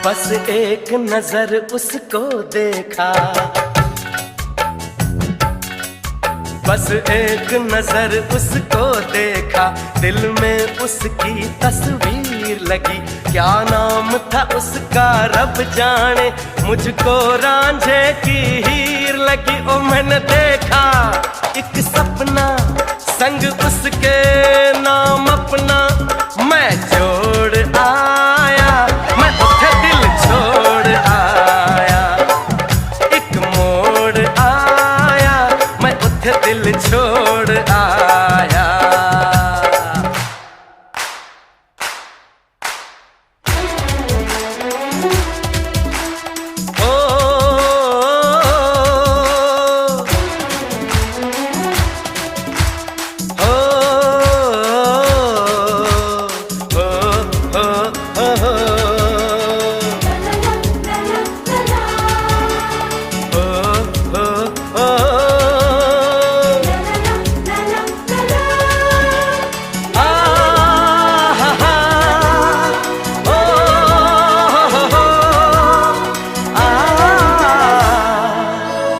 बस एक नजर उसको देखा, बस एक नजर उसको देखा, दिल में उसकी तस्वीर लगी। क्या नाम था उसका रब जाने, मुझको रांझे की हीर लगी। ओ मैंने देखा एक सपना, संग उसके नाम अपना मैं जोड़ आया, मैं उठे दिल छोड़ आया। एक मोड़ आया, मैं उठे दिल छोड़ आया। Oh